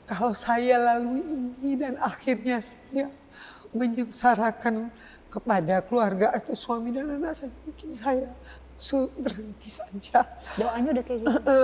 kalau saya lalui ini dan akhirnya saya menyengsarakan kepada keluarga atau suami dan anak saya, mungkin saya berhenti saja. Doanya udah kayak gitu.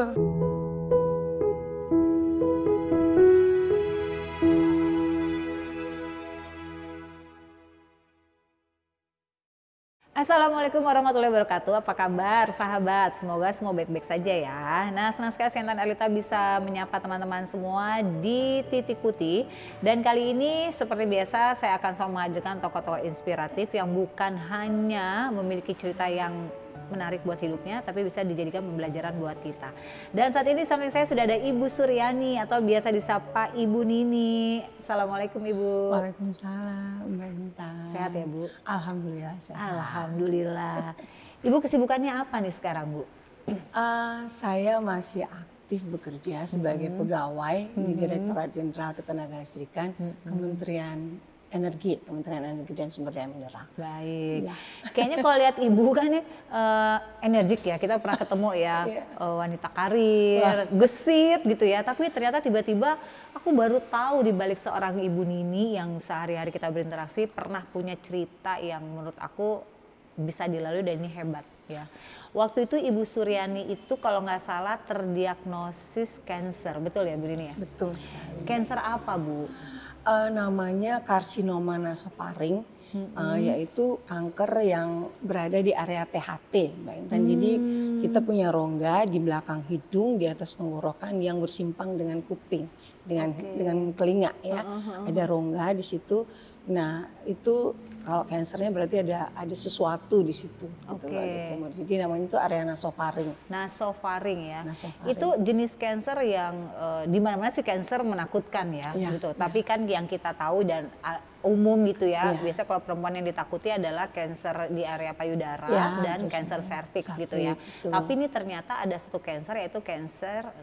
Assalamualaikum warahmatullahi wabarakatuh. Apa kabar sahabat? Semoga semua baik-baik saja ya. Nah, senang sekali Siantan Elita bisa menyapa teman-teman semua di Titik Putih. Dan kali ini seperti biasa saya akan selalu menghadirkan tokoh-tokoh inspiratif yang bukan hanya memiliki cerita yang menarik buat hidupnya, tapi bisa dijadikan pembelajaran buat kita. Dan saat ini samping saya sudah ada Ibu Suryani atau biasa disapa Ibu Nini. Assalamualaikum Ibu. Waalaikumsalam Mbak Intan. Sehat ya Bu? Alhamdulillah sehat. Alhamdulillah. Ibu kesibukannya apa nih sekarang Bu? Saya masih aktif bekerja sebagai pegawai di Direktorat Jenderal Ketenagalistrikan Kementerian Energi dan Sumber Daya Mineral. Baik. Ya. Kayaknya kalau lihat Ibu kan nih energik ya. Kita pernah ketemu ya wanita karir, gesit gitu ya. Tapi ternyata tiba-tiba aku baru tahu di balik seorang Ibu Nini yang sehari-hari kita berinteraksi pernah punya cerita yang menurut aku bisa dilalui dan ini hebat ya. Waktu itu Ibu Suryani itu kalau nggak salah terdiagnosis kanker, betul ya Bu Nini ya? Betul sekali. Kanker apa Bu? Namanya karsinoma nasofaring, yaitu kanker yang berada di area THT, Mbak Intan. Jadi kita punya rongga di belakang hidung, di atas tenggorokan yang bersimpang dengan kuping, dengan telinga ya. Ada rongga di situ. Nah itu kalau kansernya berarti ada sesuatu di situ. Gitu, jadi namanya itu area nasofaring. Nasofaring ya. Nasofaring. Itu jenis kanker yang di mana-mana sih kanker menakutkan ya, gitu. Tapi kan yang kita tahu dan umum gitu ya. Biasanya kalau perempuan yang ditakuti adalah kanker di area payudara dan kanker serviks gitu ya. Betul. Tapi ini ternyata ada satu kanker yaitu kanker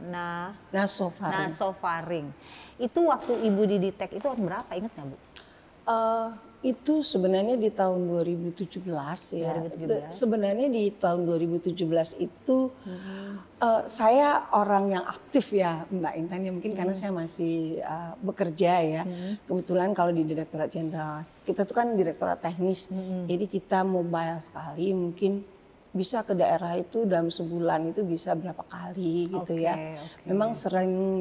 nasofaring. Itu waktu Ibu didetek itu berapa, inget nggak Bu? Itu sebenarnya di tahun 2017 ya. 2017. Sebenarnya di tahun 2017 itu saya orang yang aktif ya Mbak Intan ya, mungkin karena saya masih bekerja ya. Kebetulan kalau di Direktorat Jenderal kita tuh kan Direktorat Teknis, jadi kita mobile sekali, mungkin bisa ke daerah itu dalam sebulan itu bisa berapa kali gitu ya. Memang sering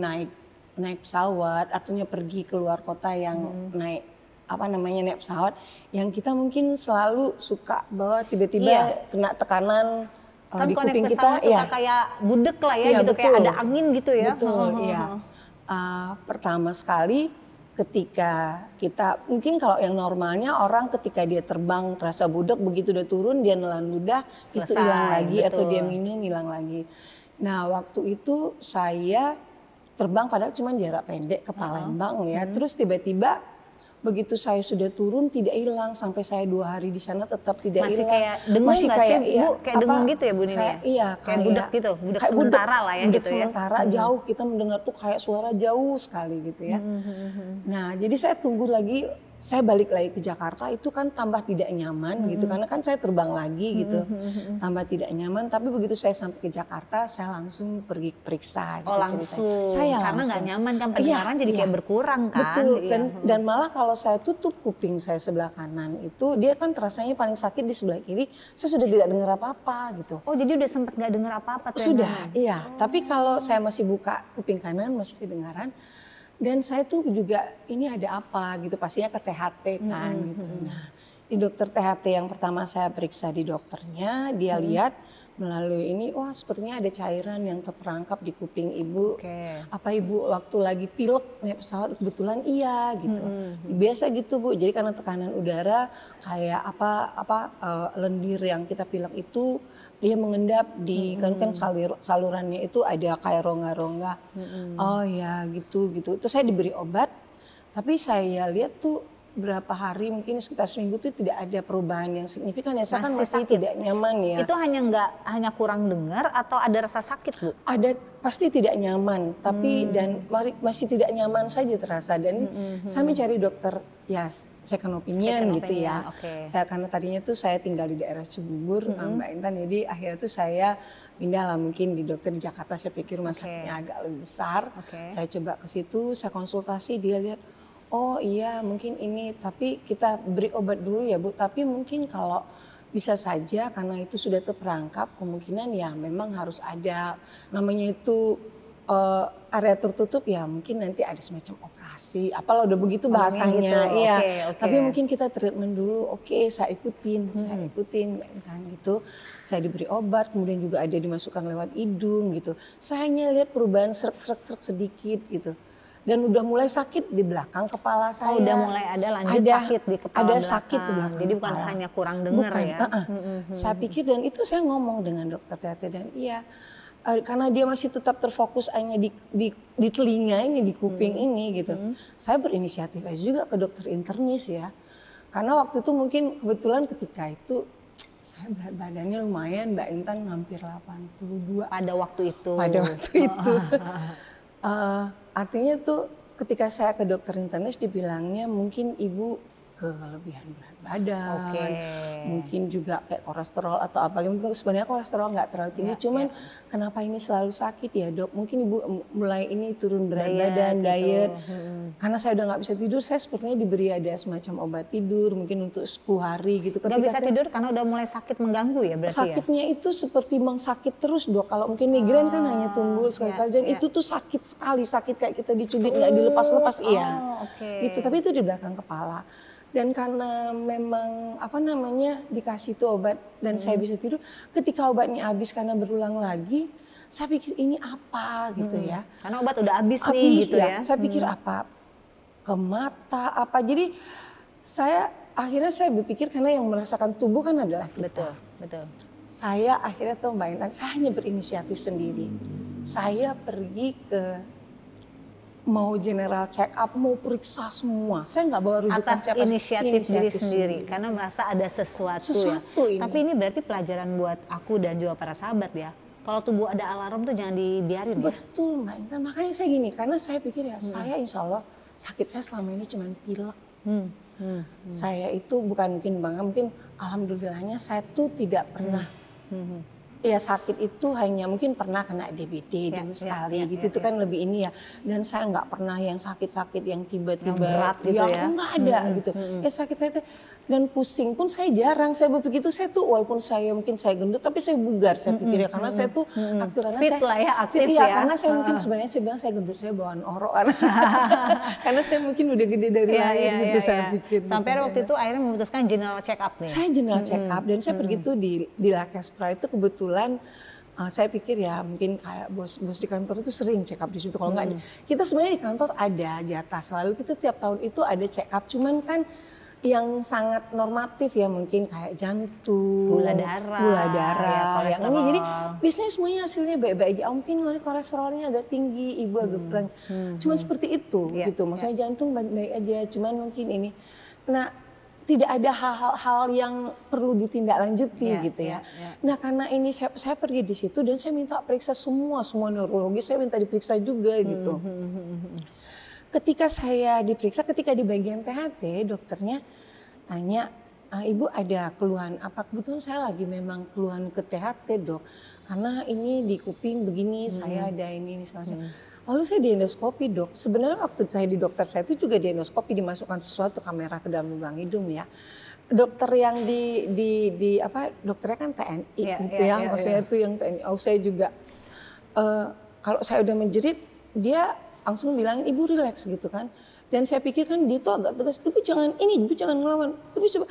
naik pesawat, artinya pergi ke luar kota yang naik pesawat yang kita mungkin selalu suka bahwa tiba-tiba kena tekanan kan di kuping kita suka kayak budek lah ya gitu, betul. Kayak ada angin gitu ya. Betul, iya. Pertama sekali ketika kita, mungkin kalau yang normalnya orang ketika dia terbang terasa budek, begitu udah turun dia nelan ludah, itu hilang lagi, atau dia minum hilang lagi. Nah waktu itu saya terbang padahal cuma jarak pendek ke Palembang ya, terus tiba-tiba begitu saya sudah turun tidak hilang, sampai saya 2 hari di sana tetap tidak hilang. Masih kayak dengung nggak sih Bu? Kayak dengung gitu ya Bu Nini ya? Iya, kayak budek gitu, budek sementara lah ya gitu ya. Sementara jauh, kita mendengar tuh kayak suara jauh sekali gitu ya. Nah jadi saya tunggu lagi, saya balik lagi ke Jakarta itu kan tambah tidak nyaman gitu, karena kan saya terbang lagi gitu, tambah tidak nyaman. Tapi begitu saya sampai ke Jakarta, saya langsung pergi periksa. Oh gitu, langsung? Saya karena nggak nyaman kan, pendengaran jadi kayak berkurang kan. Betul, dan malah kalau saya tutup kuping saya sebelah kanan itu, dia kan terasanya paling sakit di sebelah kiri, saya sudah tidak dengar apa-apa gitu. Oh jadi udah sempet nggak dengar apa-apa tuh? Sudah, iya. Tapi kalau saya masih buka kuping kanan masih kedengaran. Dan saya tuh juga ini ada apa gitu, pastinya ke THT kan gitu. Nah di dokter THT yang pertama saya periksa di dokternya, dia lihat melalui ini, wah sepertinya ada cairan yang terperangkap di kuping Ibu. Apa Ibu waktu lagi pilek naik pesawat? Kebetulan iya gitu. Biasa gitu Bu, jadi karena tekanan udara kayak lendir yang kita pilek itu dia mengendap di kan salurannya itu ada kayak rongga-rongga. Oh ya gitu. Terus saya diberi obat, tapi saya lihat tuh berapa hari, mungkin sekitar seminggu itu tidak ada perubahan yang signifikan ya. Saya kan Masih masih sakit? tidak nyaman ya. Itu hanya kurang dengar atau ada rasa sakit, Bu? Ada, pasti tidak nyaman, tapi dan masih tidak nyaman saja terasa. Dan saya mencari dokter ya second opinion gitu ya. Saya karena tadinya tuh saya tinggal di daerah Cibubur, Mbak Intan, jadi akhirnya tuh saya pindah lah mungkin di dokter di Jakarta. Saya pikir rumah sakitnya agak lebih besar. Saya coba ke situ, saya konsultasi, dia lihat, oh iya mungkin ini, tapi kita beri obat dulu ya Bu. Tapi mungkin kalau bisa saja karena itu sudah terperangkap, kemungkinan ya memang harus ada namanya itu area tertutup ya, mungkin nanti ada semacam operasi. Apalah udah begitu bahasanya, gitu. iya. Tapi mungkin kita treatment dulu. Oke, saya ikutin kan gitu. Saya diberi obat, kemudian juga ada dimasukkan lewat hidung gitu. Saya hanya lihat perubahan serak sedikit gitu. Dan udah mulai sakit di belakang kepala saya. Oh, udah mulai ada sakit di kepala ada belakang. Sakit di belakang. Jadi bukan kepala. hanya kurang dengar ya. Saya pikir, dan itu saya ngomong dengan dokter Tete, dan iya karena dia masih tetap terfokus hanya di telinga ini, di kuping ini gitu. Saya berinisiatif aja juga ke dokter internis ya. Karena waktu itu mungkin kebetulan ketika itu saya berat badannya lumayan, Mbak Intan, hampir 82. Pada waktu itu. Artinya tuh ketika saya ke dokter internis dibilangnya mungkin ibu kelebihan berat badan, mungkin juga kayak kolesterol atau apa gitu. Sebenarnya kolesterol nggak terlalu tinggi, cuman kenapa ini selalu sakit ya dok? Mungkin ibu mulai ini turun berat badan, diet. Karena saya udah nggak bisa tidur, saya sepertinya diberi ada semacam obat tidur, mungkin untuk 10 hari gitu. Nggak bisa tidur karena udah mulai sakit mengganggu ya berarti sakitnya itu seperti sakit terus dok. Kalau mungkin migrain kan hanya tumbuh sekali-kali, dan itu tuh sakit sekali, sakit kayak kita dicubit nggak dilepas-lepas, Gitu, tapi itu di belakang kepala. Dan karena memang dikasih tuh obat dan saya bisa tidur, ketika obatnya habis karena berulang lagi, saya pikir ini apa gitu ya. Karena obat udah habis nih gitu ya. Saya pikir apa, ke mata apa. Jadi akhirnya saya berpikir, karena yang merasakan tubuh kan adalah kita. Betul. Saya akhirnya tuh Mbak Intan, saya hanya berinisiatif sendiri. Saya pergi ke mau general check up, mau periksa semua. Saya nggak bawa rujukan atas inisiatif diri sendiri karena merasa ada sesuatu ya. Ini. Tapi ini berarti pelajaran buat aku dan juga para sahabat ya. Kalau tubuh ada alarm tuh jangan dibiarin ya. Betul Mbak Intan, makanya saya gini, karena saya pikir ya saya insya Allah sakit saya selama ini cuma pilek. Saya itu bukan mungkin alhamdulillahnya saya tuh tidak pernah ya sakit itu, hanya mungkin pernah kena DBD dulu sekali gitu. Itu kan lebih ini ya. Dan saya nggak pernah yang sakit-sakit yang tiba-tiba berat gitu ya. Nggak ada gitu. Ya sakit saya dan pusing pun saya jarang. Saya begitu, saya tuh walaupun mungkin saya gendut tapi saya bugar, saya pikir ya, karena saya tuh aktif, karena fit saya lah ya, aktif fit, ya. Karena saya mungkin sebenarnya saya bilang saya gendut, saya bawaan orok karena saya mungkin udah gede dari lahir gitu saya pikir. Sampai waktu itu akhirnya memutuskan general check up nih. Saya general check up dan saya pergi tuh di Lakespra itu kebetulan. Saya pikir ya mungkin kayak bos di kantor itu sering check up di situ. Kalau nggak, kita sebenarnya di kantor ada jatah selalu, kita tiap tahun itu ada check up. Cuman kan yang sangat normatif ya, mungkin kayak jantung, gula darah, ya, yang ini. Jadi biasanya semuanya hasilnya baik-baik aja. Mungkin kolesterolnya agak tinggi, ibu agak kurang. Cuman seperti itu gitu. Maksudnya jantung baik-baik aja. Cuman mungkin ini. Nah, tidak ada hal-hal yang perlu ditindaklanjuti gitu ya. Nah karena ini saya pergi di situ dan saya minta periksa semua neurologi, saya minta diperiksa juga gitu. Ketika saya diperiksa, ketika di bagian THT, dokternya tanya, ibu ada keluhan apa? Kebetulan saya lagi memang keluhan ke THT dok, karena ini di kuping begini, saya ada ini semacam. Lalu saya diendoskopi dok. Sebenarnya waktu saya di dokter saya itu juga diendoskopi, dimasukkan sesuatu kamera ke dalam lubang hidung ya. Dokter yang dokternya kan TNI gitu ya. Maksudnya itu yang TNI. Saya juga kalau saya udah menjerit, dia langsung bilangin ibu relax gitu kan. Dan saya pikir kan dia tuh agak tegas, ibu jangan ngelawan, ibu coba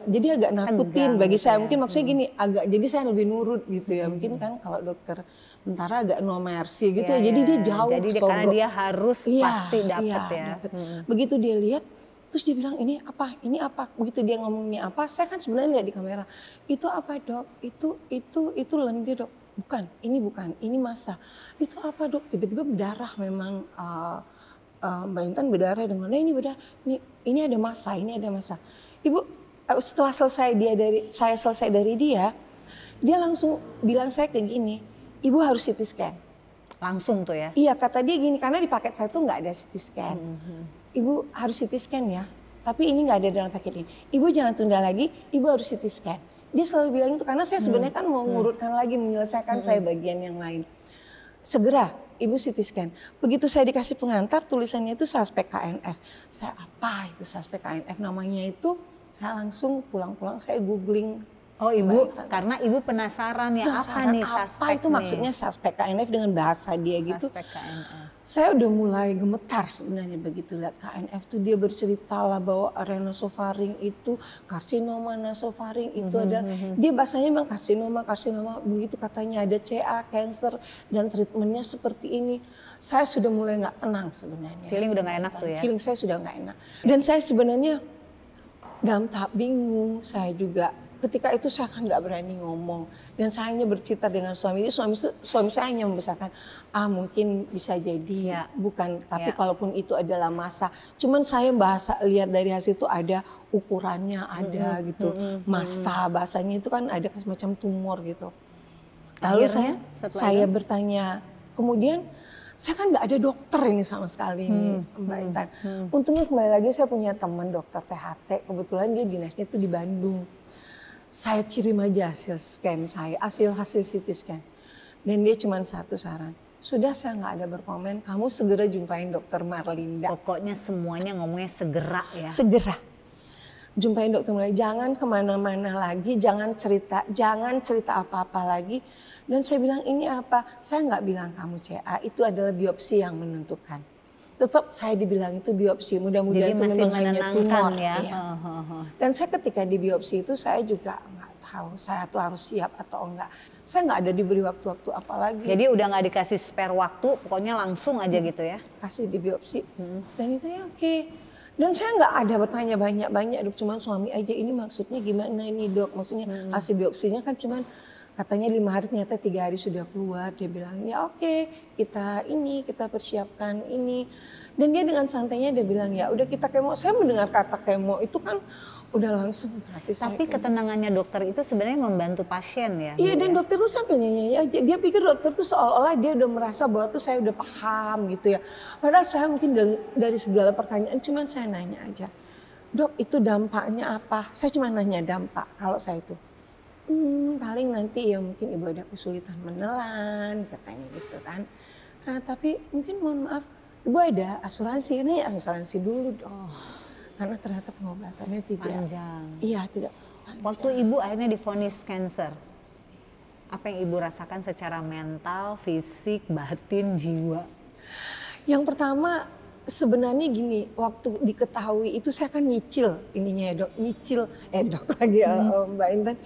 jadi agak nakutin bagi saya. Mungkin maksudnya gini, jadi saya lebih nurut gitu ya. Mungkin kan kalau dokter tentara agak no mercy gitu ya. Jadi dia jauh. Jadi karena dia harus pasti dapat ya. Begitu dia lihat, terus dia bilang ini apa? Begitu dia ngomongnya apa, saya kan sebenarnya lihat di kamera. Itu apa dok? Itu lendir dok. Bukan, ini masa. Itu apa dok? Tiba-tiba berdarah memang. Mbak Intan berdarah dengan ini berdarah, ini ada massa, ini ada massa. Ibu setelah saya selesai dari dia langsung bilang saya kayak gini, ibu harus CT scan. Langsung tuh ya? Iya, kata dia gini, karena di paket saya tuh nggak ada CT scan. Ibu harus CT scan ya, tapi ini nggak ada dalam paket ini. Ibu jangan tunda lagi, ibu harus CT scan. Dia selalu bilang itu karena saya sebenarnya kan mau ngurutkan lagi, menyelesaikan saya bagian yang lain. Segera, ibu CT scan. Begitu saya dikasih pengantar, tulisannya itu suspek KNF. Saya apa itu suspek KNF namanya itu? Saya langsung pulang-pulang saya googling. Oh ibu, karena ibu penasaran ya apa nih suspek apa itu maksudnya suspek KNF dengan bahasa dia gitu. Suspek KNF. Saya udah mulai gemetar sebenarnya begitu lihat KNF tuh, dia bercerita lah bahwa nasofaring itu karsinoma nasofaring itu ada, dia bahasanya memang karsinoma begitu katanya ada CA, cancer dan treatmentnya seperti ini. Saya sudah mulai nggak tenang sebenarnya. Feeling udah nggak enak tuh ya? Feeling saya sudah nggak enak. Dan saya sebenarnya dalam tahap bingung, saya juga ketika itu saya kan nggak berani ngomong dan saya hanya bercerita dengan suami saya hanya membesarkan mungkin bisa jadi bukan, tapi kalaupun itu adalah massa, cuman saya lihat dari hasil itu ada ukurannya ada gitu, massa bahasanya itu kan ada semacam tumor gitu. Lalu saya bertanya, kemudian saya kan nggak ada dokter ini sama sekali ini Mbak Intan. Untungnya kembali lagi saya punya teman dokter THT, kebetulan dia dinasnya itu di Bandung. Saya kirim aja hasil scan saya, hasil CT scan. Dan dia cuma satu saran, sudah saya nggak ada berkomen, kamu segera jumpain dokter Marlinda. Pokoknya semuanya ngomongnya segera ya. Segera. Jumpain dokter Marlinda, jangan kemana-mana lagi, jangan cerita apa-apa lagi. Dan saya bilang ini apa, saya nggak bilang kamu CA, itu adalah biopsi yang menentukan. Tetap saya dibilang itu biopsi, mudah-mudahan itu memang hanya tumor. Ya. Dan saya ketika di biopsi itu saya juga nggak tahu saya tuh harus siap atau enggak. Saya nggak ada diberi waktu-waktu apa lagi. Jadi udah nggak dikasih spare waktu, pokoknya langsung aja gitu ya? Kasih di biopsi, dan itu ya oke. Dan saya nggak ada bertanya banyak-banyak, cuman suami aja ini maksudnya gimana ini dok, maksudnya hasil biopsinya kan cuman katanya 5 hari, ternyata 3 hari sudah keluar. Dia bilang ya oke, kita persiapkan ini. Dan dia dengan santainya dia bilang ya udah kita kemo. Saya mendengar kata kemo itu kan udah langsung berarti. Tapi ketenangannya dokter itu sebenarnya membantu pasien ya? Iya, dan dokter tuh sambil nyanyi aja. Dia pikir dokter tuh seolah-olah dia udah merasa bahwa tuh saya udah paham gitu ya. Padahal saya mungkin dari segala pertanyaan cuman saya nanya aja. Dok itu dampaknya apa? Saya cuma nanya dampak kalau saya itu. Paling nanti ya mungkin ibu ada kesulitan menelan katanya gitu kan. Nah tapi mungkin mohon maaf ibu ada asuransi, ini asuransi dulu dong. Karena ternyata pengobatannya tidak panjang. Iya tidak panjang. Waktu ibu akhirnya divonis cancer, apa yang ibu rasakan secara mental, fisik, batin, jiwa? Yang pertama sebenarnya gini, waktu diketahui itu saya kan nyicil ininya ya dok, dok lagi Mbak Intan.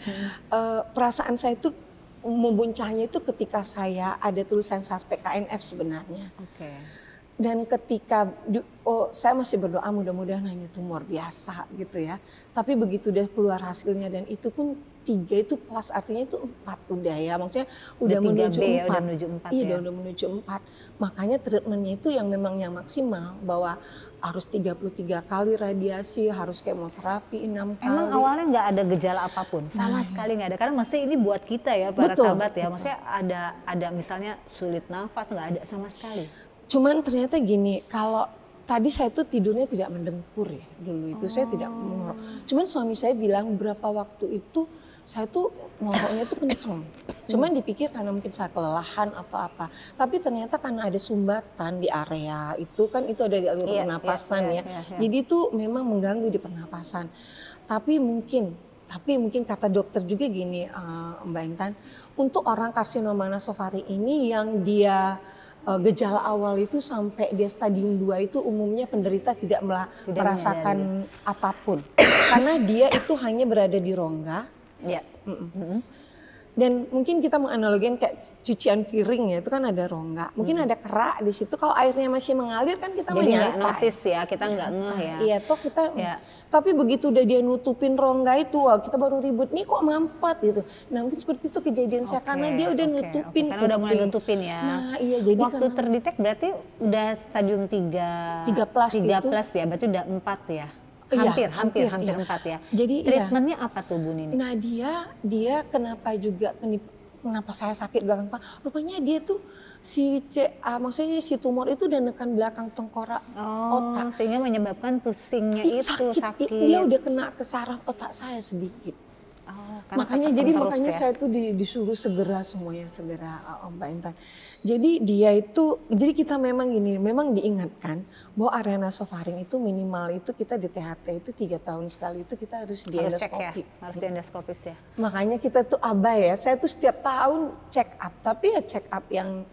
Perasaan saya itu membuncahnya itu ketika saya ada tulisan suspek KNF sebenarnya. Dan ketika saya masih berdoa mudah-mudahan hanya tumor biasa gitu ya. Tapi begitu udah keluar hasilnya dan itu pun 3 itu plus artinya itu 4 udah ya. Maksudnya udah menuju 4. Udah menuju 4 iya, ya. udah menuju 4. Makanya treatmentnya itu yang memang yang maksimal bahwa harus 33 kali radiasi, harus kemoterapi 6 kali. Emang awalnya nggak ada gejala apapun, sama sekali nggak ada. Karena mesti ini buat kita ya para sahabat ya. Maksudnya ada misalnya sulit nafas, nggak ada sama sekali. Cuman ternyata gini, kalau tadi saya tuh tidurnya tidak mendengkur ya dulu itu saya tidak mengorok. Cuman suami saya bilang berapa waktu itu saya tuh ngoroknya tuh kenceng. Cuman dipikir karena mungkin saya kelelahan atau apa. Tapi ternyata karena ada sumbatan di area itu kan itu ada di alur pernapasan ya. Jadi itu memang mengganggu di pernapasan. Tapi mungkin kata dokter juga gini Mbak Intan, untuk orang karsinoma nasofaring ini yang dia gejala awal itu sampai dia stadium 2 itu umumnya penderita tidak merasakan apapun. Karena dia itu hanya berada di rongga. Dan mungkin kita menganalogikan kayak cucian piring ya, itu kan ada rongga. Mungkin ada kerak di situ, kalau airnya masih mengalir kan kita jadi nggak menyantai. notice ya, kita nggak ngeh ya. Iya toh kita, Ya. tapi begitu udah dia nutupin rongga itu, wah, kita baru ribut, nih kok mampet gitu. Nah mungkin seperti itu kejadian saya, karena dia udah nutupin. Karena udah mulai nutupin ya. Nah iya, jadi waktu terdetek berarti udah stadium 3 plus gitu. plus ya, berarti udah 4 ya. Iya, Hampir iya. 4 ya. Jadi treatmentnya apa tuh Bu Nini? Nah dia kenapa juga kenapa saya sakit belakang Pak? Rupanya dia tuh maksudnya si tumor itu udah nekan belakang tengkorak otak. Sehingga menyebabkan pusingnya itu sakit. Dia udah kena ke saraf otak saya sedikit. Makanya ya? saya tuh disuruh segera Mbak Intan. Jadi jadi kita memang diingatkan bahwa area nasofaring itu minimal itu kita di THT itu 3 tahun sekali itu kita harus di endoskopi. Harus di endoskopis ya. Makanya kita tuh abai ya. Saya tuh setiap tahun check up, tapi ya check up yang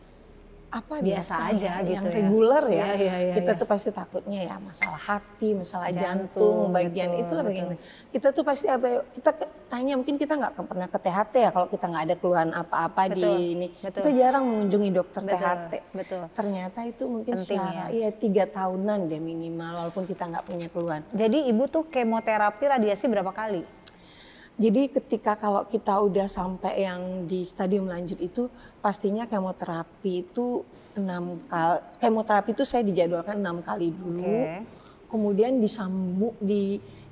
biasa aja gitu, yang reguler ya. Kita ya. tuh pasti takutnya ya masalah hati, masalah jantung bagian itulah bagian. Kita tuh pasti kita tanya, mungkin kita nggak pernah ke THT ya kalau kita nggak ada keluhan apa-apa di ini. Kita jarang mengunjungi dokter THT. Ternyata itu mungkin secara 3 tahunan deh minimal, walaupun kita nggak punya keluhan. Jadi Ibu tuh kemoterapi radiasi berapa kali? Jadi ketika kalau kita udah sampai yang di stadium lanjut itu pastinya kemoterapi itu 6 kali. Kemoterapi itu saya dijadwalkan 6 kali dulu. Kemudian disambung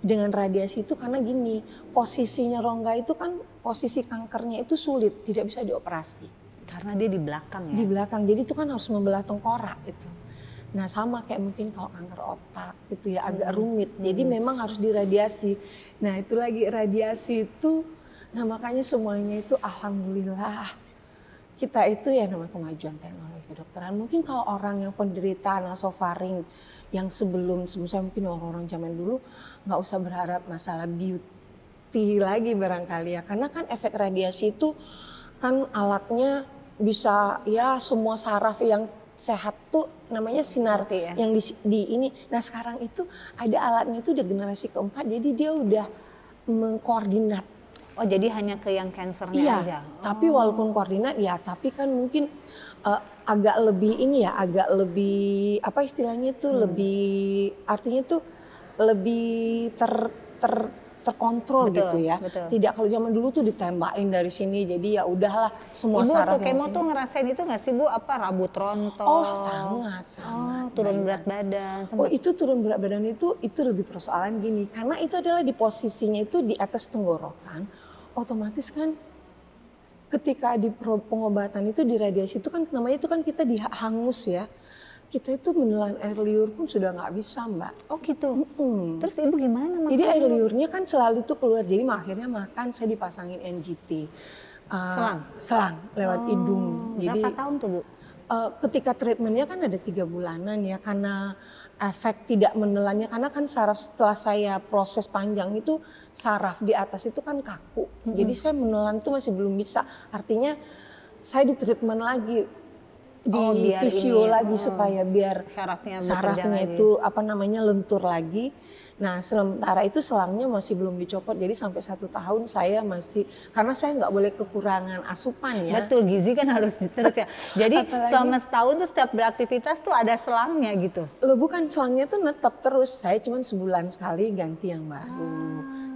dengan radiasi itu karena gini, posisinya rongga itu kan posisi kankernya itu sulit, tidak bisa dioperasi. Karena dia di belakang ya? Di belakang, jadi itu kan harus membelah tengkorak itu. Nah sama kayak mungkin kalau kanker otak itu ya agak rumit, jadi memang harus diradiasi. Nah itu lagi radiasi itu, nah makanya semuanya itu alhamdulillah kita itu ya namanya kemajuan teknologi kedokteran. Mungkin kalau orang yang penderita nasofaring yang sebelum saya mungkin orang-orang zaman dulu nggak usah berharap masalah beauty lagi barangkali ya, karena kan efek radiasi itu kan alatnya bisa ya semua saraf yang sehat tuh namanya sinar ya. Yang di ini. Nah sekarang itu ada alatnya itu udah generasi keempat, jadi dia udah mengkoordinat. Oh jadi hanya ke yang kansernya aja? Tapi walaupun koordinat ya, tapi kan mungkin agak lebih ini ya, agak lebih apa istilahnya itu lebih, artinya tuh lebih terkontrol gitu ya. Tidak kalau zaman dulu tuh ditembakin dari sini, jadi ya udahlah semua saraf. Ibu tuh ngerasain itu nggak sih Bu, apa rambut rontok? Oh sangat. Turun berat badan. Oh itu turun berat badan itu lebih persoalan gini, karena itu adalah di posisinya itu di atas tenggorokan, otomatis kan ketika di pengobatan itu di radiasi itu kan namanya itu kan kita dihangus ya. Kita itu menelan air liur pun sudah nggak bisa Mbak. Oh gitu? Terus Ibu gimana makan? Jadi air liurnya kan selalu tuh keluar, jadi akhirnya makan saya dipasangin NGT. Selang lewat hidung. Jadi, berapa tahun tuh Bu? Ketika treatmentnya kan ada 3 bulanan ya, karena efek tidak menelannya, karena kan saraf setelah saya proses panjang itu saraf di atas itu kan kaku. Jadi saya menelan itu masih belum bisa, artinya saya di treatment lagi. Di fisio lagi supaya biar sarafnya itu lentur lagi. Nah sementara itu selangnya masih belum dicopot, jadi sampai 1 tahun saya masih, karena saya nggak boleh kekurangan asupan ya. Betul, gizi kan harus terus ya. Jadi selama setahun tuh setiap beraktivitas tuh ada selangnya gitu? Loh bukan, selangnya tuh netap terus, saya cuma sebulan sekali ganti yang baru.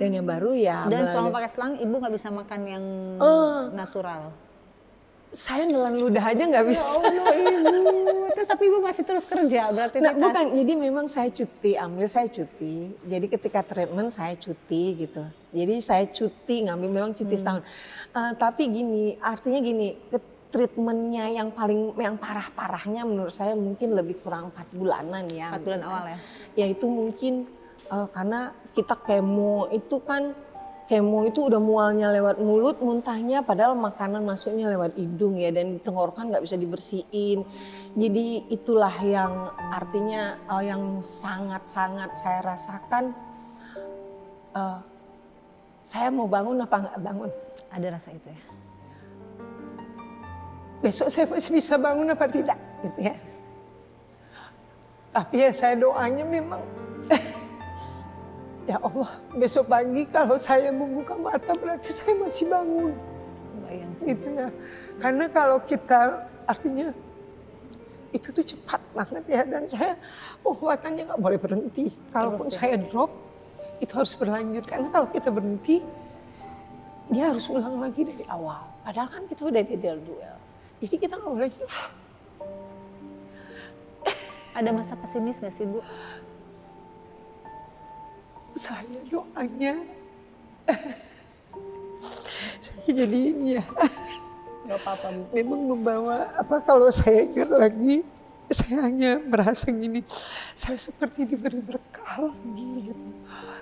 Dan yang baru ya. Dan selama pakai selang Ibu nggak bisa makan yang natural? Saya nelan ludah aja nggak bisa. Ya Allah Ibu, terus tapi Ibu masih terus kerja berarti? Nah bukan, jadi memang saya cuti, cuti. Jadi ketika treatment saya cuti gitu. Jadi saya cuti, ngambil memang cuti setahun. Tapi gini, artinya gini, treatmentnya yang parah-parahnya menurut saya mungkin lebih kurang 4 bulanan ya. 4 bulan awal ya? Ya itu mungkin karena kita kemo itu kan, kemo itu udah mualnya lewat mulut, muntahnya padahal makanan masuknya lewat hidung ya, dan tenggorokan nggak bisa dibersihin. Jadi itulah yang artinya yang sangat-sangat saya rasakan. Saya mau bangun apa nggak bangun? Ada rasa itu ya? Besok saya masih bisa bangun apa tidak gitu ya. Tapi ya saya doanya memang ya Allah, besok pagi kalau saya membuka mata berarti saya masih bangun. gitu ya. Karena kalau kita artinya itu tuh cepat banget ya, dan saya pengobatannya nggak boleh berhenti. Kalaupun saya drop itu harus berlanjut, karena kalau kita berhenti dia harus ulang lagi dari awal. Padahal kan kita udah di duel, jadi kita nggak boleh nyerah. Ada masa pesimis nggak sih Bu? Saya doanya saya jadi ini ya. Gak apa-apa Bu. Memang membawa apa, kalau saya ingat lagi saya hanya merasa gini, saya seperti diberi berkah lagi gitu.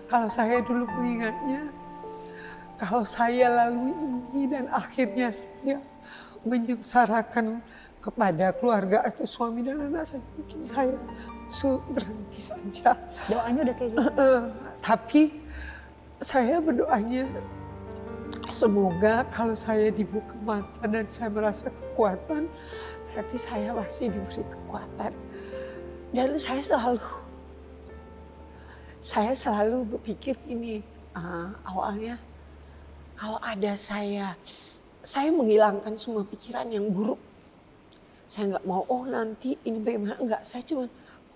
Kalau saya dulu mengingatnya, kalau saya lalui ini dan akhirnya saya menyengsarakan kepada keluarga atau suami dan anak saya, mungkin saya berhenti saja. Doanya udah kayak gitu? Tapi saya berdoanya semoga kalau saya dibuka mata dan saya merasa kekuatan, berarti saya masih diberi kekuatan. Dan saya selalu berpikir ini, awalnya kalau ada saya menghilangkan semua pikiran yang buruk. Saya nggak mau, nanti ini bagaimana, enggak. Saya cuma,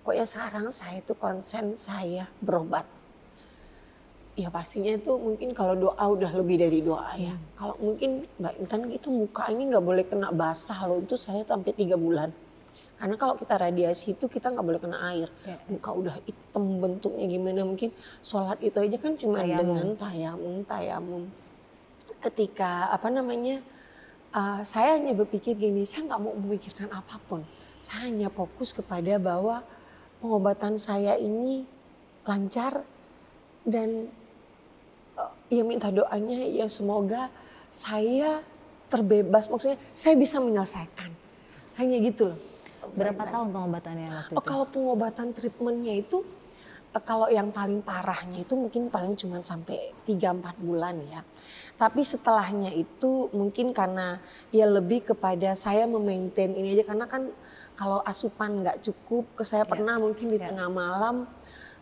pokoknya sekarang saya itu konsen saya berobat. Ya pastinya itu mungkin kalau doa udah lebih dari doa ya. Kalau mungkin Mbak Intan itu muka ini nggak boleh kena basah loh, itu saya sampai 3 bulan. Karena kalau kita radiasi itu kita nggak boleh kena air. Muka udah hitam bentuknya gimana, mungkin sholat itu aja kan cuma dengan tayamum. Ketika saya hanya berpikir gini, saya nggak mau memikirkan apapun. Saya hanya fokus kepada bahwa pengobatan saya ini lancar dan ya minta doanya ya semoga saya terbebas, maksudnya saya bisa menyelesaikan. Hanya gitu loh. Berapa tahun pengobatannya waktu itu? Kalau pengobatan treatmentnya itu, kalau yang paling parahnya itu mungkin paling cuma sampai 3-4 bulan ya. Tapi setelahnya itu mungkin karena ya lebih kepada saya memaintain ini aja, karena kan kalau asupan nggak cukup, saya pernah mungkin di tengah malam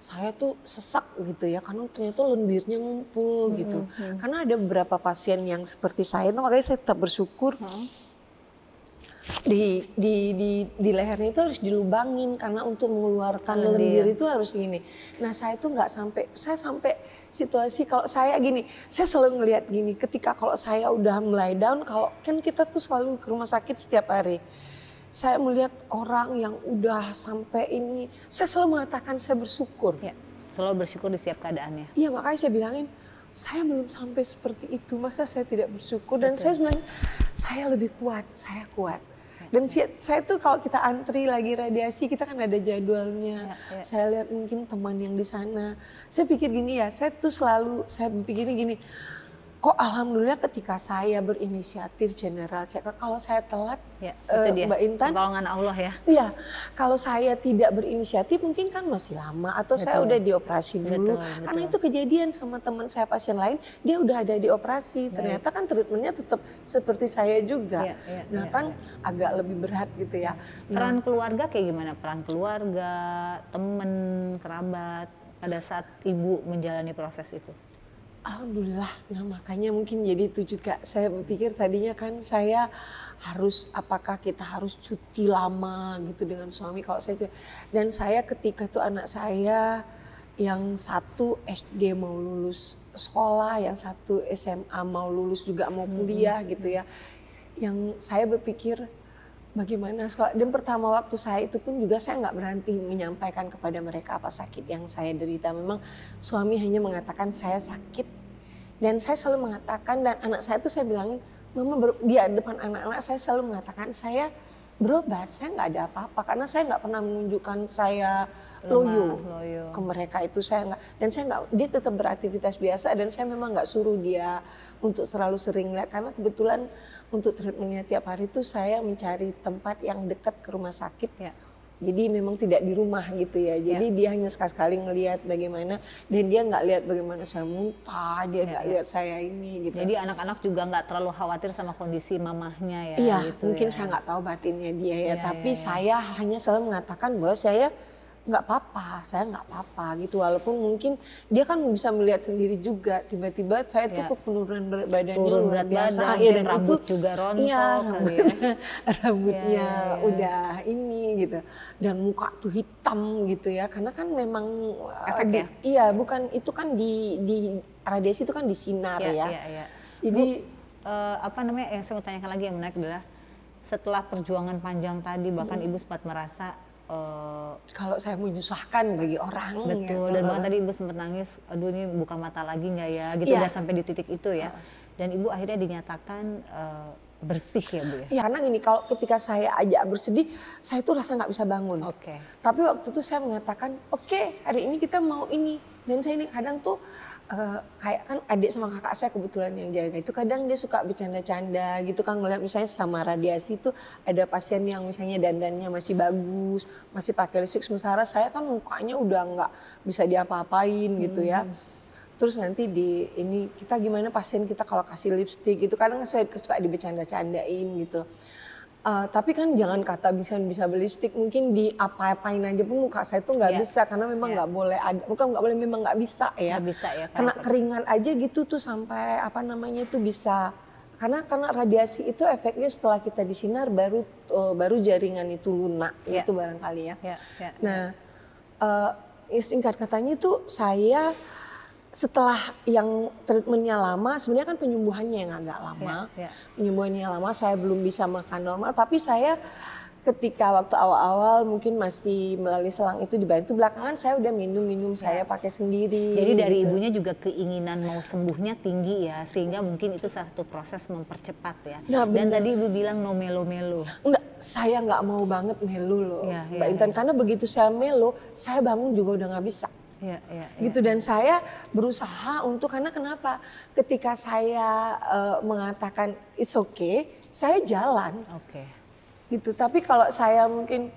saya tuh sesak gitu ya, karena ternyata lendirnya ngumpul gitu. Karena ada beberapa pasien yang seperti saya, itu makanya saya tetap bersyukur. Di lehernya itu harus dilubangin karena untuk mengeluarkan lendir itu harus gini. Nah saya tuh nggak sampai situasi, kalau saya gini, saya selalu ngelihat gini, ketika kalau saya udah mulai down, kalau kan kita tuh selalu ke rumah sakit setiap hari. Saya melihat orang yang udah sampai ini, saya selalu mengatakan saya bersyukur. Ya, selalu bersyukur di setiap keadaannya. Iya, makanya saya bilangin, saya belum sampai seperti itu, masa saya tidak bersyukur. Dan saya sebenarnya, saya lebih kuat, saya kuat. Dan saya tuh kalau kita antri lagi radiasi, kita kan ada jadwalnya. Saya lihat mungkin teman yang di sana, saya pikir gini ya, saya tuh selalu, saya pikirnya gini, kok alhamdulillah ketika saya berinisiatif general check up, kalau saya telat, itu dia, Mbak Intan, pertolongan Allah ya. Iya, kalau saya tidak berinisiatif mungkin kan masih lama, atau saya udah dioperasi dulu. Karena itu kejadian sama teman saya pasien lain, dia udah ada dioperasi, ternyata kan treatmentnya tetap seperti saya juga. Nah kan agak lebih berat gitu ya. Peran keluarga kayak gimana? Peran keluarga, teman, kerabat pada saat ibu menjalani proses itu? Alhamdulillah, nah makanya mungkin jadi itu juga saya berpikir tadinya kan saya harus, apakah kita harus cuti lama gitu dengan suami, kalau saya, dan saya ketika itu anak saya yang satu SD mau lulus sekolah, yang satu SMA mau lulus juga mau kuliah gitu ya, yang saya berpikir bagaimana sekolah. Dan pertama waktu saya itu pun juga saya nggak berhenti menyampaikan kepada mereka apa sakit yang saya derita. Memang suami hanya mengatakan saya sakit, dan saya selalu mengatakan, dan anak saya itu saya bilangin, mama di depan anak-anak saya selalu mengatakan saya berobat, saya nggak ada apa-apa, karena saya nggak pernah menunjukkan saya loyo ke mereka itu, saya nggak, dan saya nggak, dia tetap beraktivitas biasa, dan saya memang nggak suruh dia untuk terlalu sering lihat, karena kebetulan untuk treatmentnya tiap hari itu saya mencari tempat yang dekat ke rumah sakit. Jadi memang tidak di rumah gitu ya. Jadi dia hanya sekali-sekali ngelihat bagaimana, dan dia nggak lihat bagaimana saya muntah, dia nggak lihat saya ini gitu. Jadi anak-anak juga nggak terlalu khawatir sama kondisi mamahnya ya. Iya, gitu mungkin ya. saya nggak tahu batinnya dia ya. Tapi saya hanya selalu mengatakan bahwa saya nggak apa-apa, saya nggak apa-apa gitu. Walaupun mungkin dia kan bisa melihat sendiri juga, tiba-tiba saya tuh kok penurunan berat badannya Turun luar berat biasa. badan, Iya, dan dan rambut itu juga rontok iya, kali ya. rambutnya Iya. udah ini gitu. Dan muka tuh hitam gitu ya, karena kan memang Efek ya? iya, bukan itu kan di radiasi itu kan di sinar ya. Iya. Jadi Apa namanya yang saya mau tanyakan lagi yang menarik adalah setelah perjuangan panjang tadi bahkan ibu sempat merasa kalau saya menyusahkan bagi orang betul, ya. dan bahkan tadi ibu sempat nangis, aduh ini buka mata lagi nggak ya gitu, Iya. udah sampai di titik itu ya, dan ibu akhirnya dinyatakan bersih ya bu ya. Ya karena gini, kalau ketika saya ajak bersedih, saya tuh rasa nggak bisa bangun. Oke. Tapi waktu itu saya mengatakan, oke, hari ini kita mau ini. Dan saya ini kadang tuh kayak kan adik sama kakak saya kebetulan yang jaga itu kadang dia suka bercanda-canda gitu kan, ngeliat misalnya sama radiasi tuh ada pasien yang misalnya dandannya masih bagus, masih pakai lipstick, sementara saya kan mukanya udah nggak bisa diapa-apain gitu ya. Terus nanti di ini kita gimana pasien kita kalau kasih lipstick itu kadang saya suka dibecanda-candain gitu. Tapi kan jangan kata bisa beli lipstick, mungkin di apa-apain aja pun muka saya tuh nggak bisa karena memang nggak boleh ada, bukan nggak boleh, memang nggak bisa ya. Nggak bisa ya. Kena keringat aja gitu tuh sampai apa namanya itu bisa, karena radiasi itu efeknya setelah kita disinar baru jaringan itu lunak itu barangkali ya. Nah singkat katanya itu saya setelah yang treatmentnya lama, sebenarnya kan penyembuhannya yang agak lama. Penyembuhannya lama, saya belum bisa makan normal. Tapi saya ketika waktu awal-awal mungkin masih melalui selang itu dibantu. Belakangan saya udah minum saya pakai sendiri. Jadi dari gitu. ibunya juga keinginan mau sembuhnya tinggi ya, sehingga mungkin itu satu proses mempercepat ya. Nah, dan tadi ibu bilang no melo-melo. Enggak, saya nggak mau banget melo loh, Mbak Intan. Karena begitu saya melo, saya bangun juga udah nggak bisa. Gitu, dan saya berusaha untuk, karena kenapa ketika saya mengatakan it's okay, saya jalan gitu. Tapi kalau saya mungkin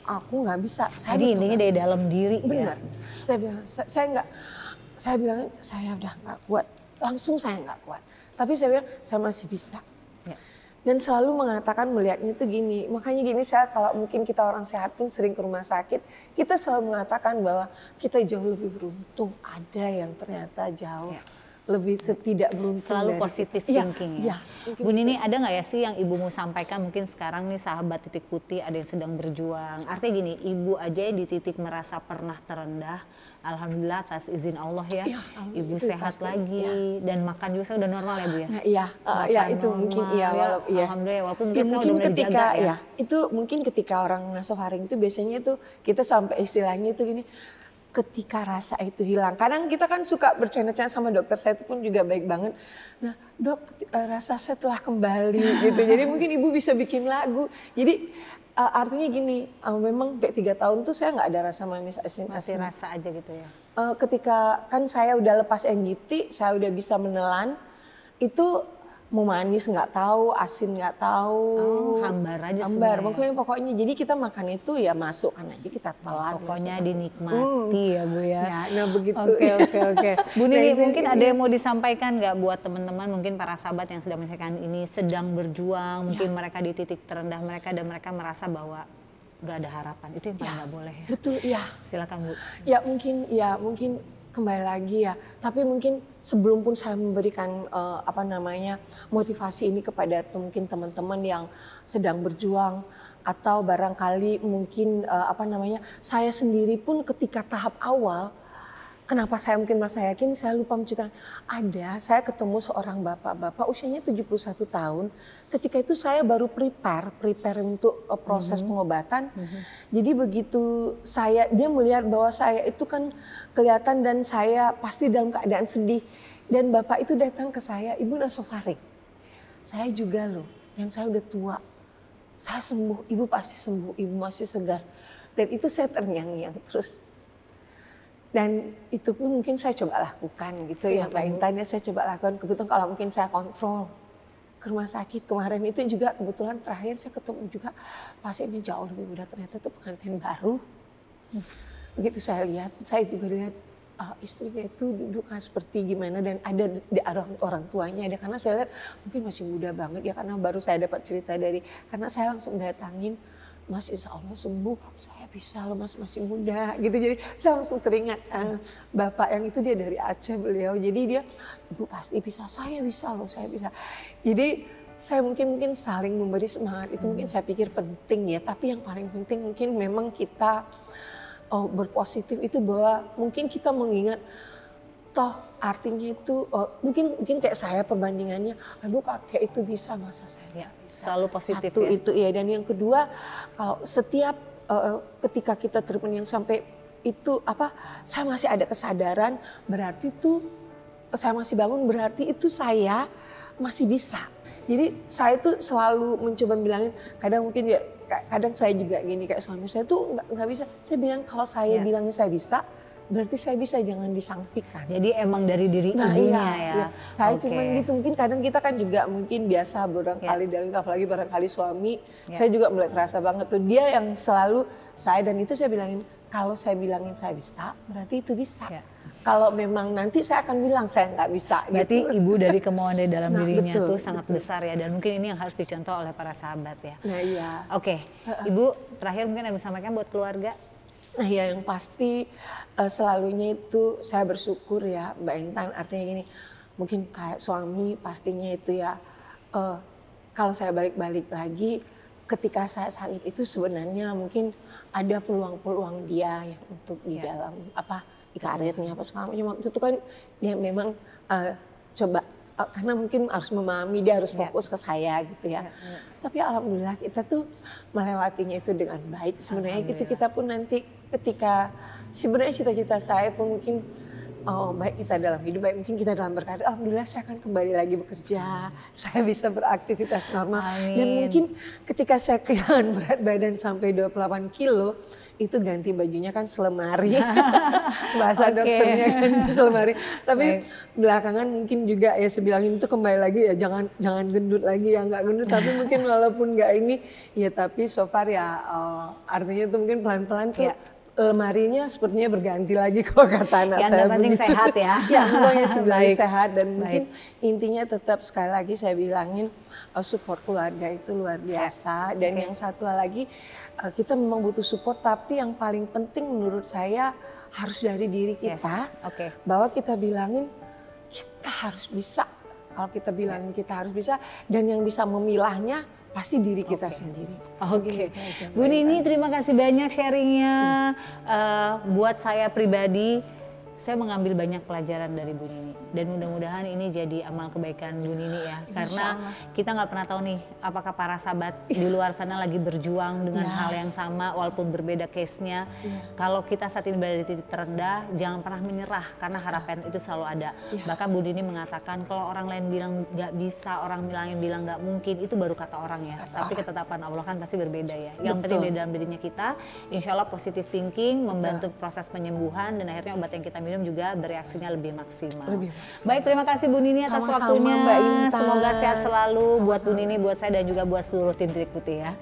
aku nggak bisa, jadi intinya dari dalam diri. Benar. Saya bilang saya bilang saya udah nggak kuat, langsung saya nggak kuat, tapi saya bilang saya masih bisa. Dan selalu mengatakan, melihatnya itu gini, makanya gini, saya kalau mungkin kita orang sehat pun sering ke rumah sakit, kita selalu mengatakan bahwa kita jauh lebih beruntung, ada yang ternyata jauh lebih tidak beruntung. Selalu positif thinking ya. Bu Nini, ada nggak ya sih yang ibu mau sampaikan, mungkin sekarang nih sahabat Titik Putih ada yang sedang berjuang, artinya gini, ibu aja di titik merasa pernah terendah, alhamdulillah atas izin Allah ya, ibu sehat pasti, lagi dan makan juga saya udah normal ya bu ya. Nah, iya, itu normal, mungkin alhamdulillah, walaupun mungkin saya mungkin udah ketika dijaga ya. Itu mungkin ketika orang nasofaring itu biasanya itu kita sampai istilahnya itu gini, ketika rasa itu hilang. Kadang kita kan suka bercanda-canda sama dokter saya itu pun juga baik banget. Nah dok, rasa saya telah kembali gitu. Jadi mungkin ibu bisa bikin lagu. Jadi artinya gini, memang 3 tahun tuh saya nggak ada rasa manis asin-asin. Masih rasa aja gitu ya. Ketika kan saya udah lepas NGT, saya udah bisa menelan, itu mau manis nggak tahu, asin nggak tahu, hambar aja hambar. Pokoknya jadi kita makan itu ya masukkan aja, kita telan. Pokoknya dinikmati ya bu ya. Nah begitu. Oke. Bu Nini, mungkin ada yang mau disampaikan nggak buat teman-teman, mungkin para sahabat yang sedang menyaksikan ini sedang berjuang, mungkin mereka di titik terendah mereka dan mereka merasa bahwa nggak ada harapan, itu yang paling nggak boleh ya. Betul ya. Silakan bu. Ya mungkin kembali lagi ya, tapi mungkin sebelum pun saya memberikan motivasi ini kepada mungkin teman-teman yang sedang berjuang, atau barangkali mungkin saya sendiri pun ketika tahap awal, kenapa saya mungkin merasa yakin, saya lupa menceritakan, saya ketemu seorang bapak usianya 71 tahun, ketika itu saya baru prepare untuk proses pengobatan. Jadi begitu dia melihat bahwa saya itu kan kelihatan dan saya pasti dalam keadaan sedih, dan bapak itu datang ke saya, Ibu nasofaring, saya juga loh, dan saya udah tua, saya sembuh, Ibu pasti sembuh, Ibu masih segar, dan itu saya terngiang-ngiang terus. Dan itu pun mungkin saya coba lakukan gitu ya Mbak Intan, saya coba lakukan. Kebetulan kalau mungkin saya kontrol ke rumah sakit kemarin itu juga, kebetulan terakhir saya ketemu juga pasiennya jauh lebih muda, ternyata itu pengantin baru. Begitu saya lihat, saya juga lihat istrinya itu duduk seperti gimana, dan ada di orang tuanya ada, karena saya lihat mungkin masih muda banget ya, karena baru saya dapat cerita karena saya langsung datangin, Mas insya Allah sembuh, saya bisa loh Mas, masih muda gitu. Jadi saya langsung teringat Bapak yang itu dia dari Aceh beliau. Jadi dia, Ibu pasti bisa, saya bisa loh, saya bisa. Jadi saya mungkin saling memberi semangat, itu mungkin saya pikir penting ya. Tapi yang paling penting mungkin memang kita berpositif itu bahwa mungkin kita mengingat toh artinya itu mungkin kayak saya perbandingannya, aduh kakek itu bisa masa saya nggak bisa. Selalu positif. Satu ya. itu ya, dan yang kedua kalau setiap ketika kita treatment yang sampai itu saya masih ada kesadaran, berarti itu saya masih bangun, berarti itu saya masih bisa. Jadi saya tuh selalu mencoba bilangin, kadang mungkin ya kadang saya juga gini kayak suami saya tuh nggak bisa. Saya bilang kalau saya bilangnya saya bisa, berarti saya bisa, jangan disangsikan. Jadi emang dari diri ibunya ya. Iya. Saya cuma gitu, mungkin kadang kita kan juga mungkin biasa barangkali dari apalagi barangkali suami, saya juga mulai terasa banget tuh dia yang selalu saya, dan itu saya bilangin kalau saya bilangin saya bisa, berarti itu bisa. Kalau memang nanti saya akan bilang saya nggak bisa. Berarti gitu. ibu dari kemauan dari dalam dirinya betul, tuh sangat besar ya, dan mungkin ini yang harus dicontoh oleh para sahabat ya. Nah iya. Oke, Ibu terakhir mungkin ada sampaikan buat keluarga. Nah ya yang pasti selalunya itu saya bersyukur ya Mbak Intan, artinya gini, mungkin kayak suami pastinya itu ya kalau saya balik-balik lagi ketika saya sakit itu sebenarnya mungkin ada peluang-peluang dia yang untuk di dalam di karirnya segala macam, itu kan dia memang coba karena mungkin harus memahami, dia harus fokus ke saya gitu ya. Tapi alhamdulillah kita tuh melewatinya itu dengan baik. Sebenarnya itu kita pun nanti ketika sebenarnya cita-cita saya pun mungkin baik kita dalam hidup, baik mungkin kita dalam berkarir, alhamdulillah saya akan kembali lagi bekerja, saya bisa beraktivitas normal. Amin. Dan mungkin ketika saya kehilangan berat badan sampai 28 kilo, itu ganti bajunya kan selemari, bahasa dokternya kan selemari. Tapi belakangan mungkin juga ya sebilangin itu kembali lagi ya, jangan gendut lagi ya, nggak gendut. Tapi mungkin walaupun nggak ini ya, tapi so far ya artinya itu mungkin pelan-pelan tuh lemarinya sepertinya berganti lagi kalau kata anak yang saya penting begitu. sehat ya. Ya semuanya sebenarnya sehat, dan mungkin intinya tetap sekali lagi saya bilangin support keluarga itu luar biasa. Dan yang satu lagi kita memang butuh support, tapi yang paling penting menurut saya harus dari diri kita. Bahwa kita bilangin kita harus bisa. Kalau kita bilangin kita harus bisa, dan yang bisa memilahnya pasti diri kita sendiri. Bu Nini, terima kasih banyak sharingnya. Buat saya pribadi, saya mengambil banyak pelajaran dari Bu Nini, dan mudah-mudahan ini jadi amal kebaikan Bu Nini ya. Karena kita nggak pernah tahu nih apakah para sahabat di luar sana lagi berjuang dengan hal yang sama walaupun berbeda case-nya. Kalau kita saat ini berada di titik terendah, jangan pernah menyerah karena harapan itu selalu ada. Bahkan Bu Nini mengatakan kalau orang lain bilang nggak bisa, orang lain bilang nggak mungkin, itu baru kata orang ya. Tapi ketetapan Allah kan pasti berbeda ya. Yang penting di dalam dirinya kita, insya Allah positive thinking membantu proses penyembuhan, dan akhirnya obat yang kita minum juga bereaksinya lebih maksimal. Baik, terima kasih Bu Nini atas waktunya. Mbak Intan. Semoga sehat selalu buat Bu Nini, buat saya, dan juga buat seluruh tim Titik Putih ya.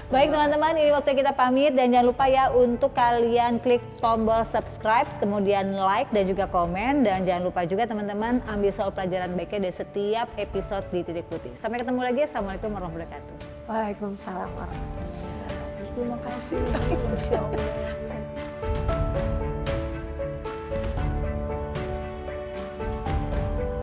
Baik teman-teman, ini waktu kita pamit, dan jangan lupa ya untuk kalian klik tombol subscribe, kemudian like dan juga komen, dan jangan lupa juga teman-teman ambil soal pelajaran baiknya dari setiap episode di Titik Putih. Sampai ketemu lagi. Assalamualaikum warahmatullahi wabarakatuh. Waalaikumsalam warahmatullahi wabarakatuh. Terima kasih.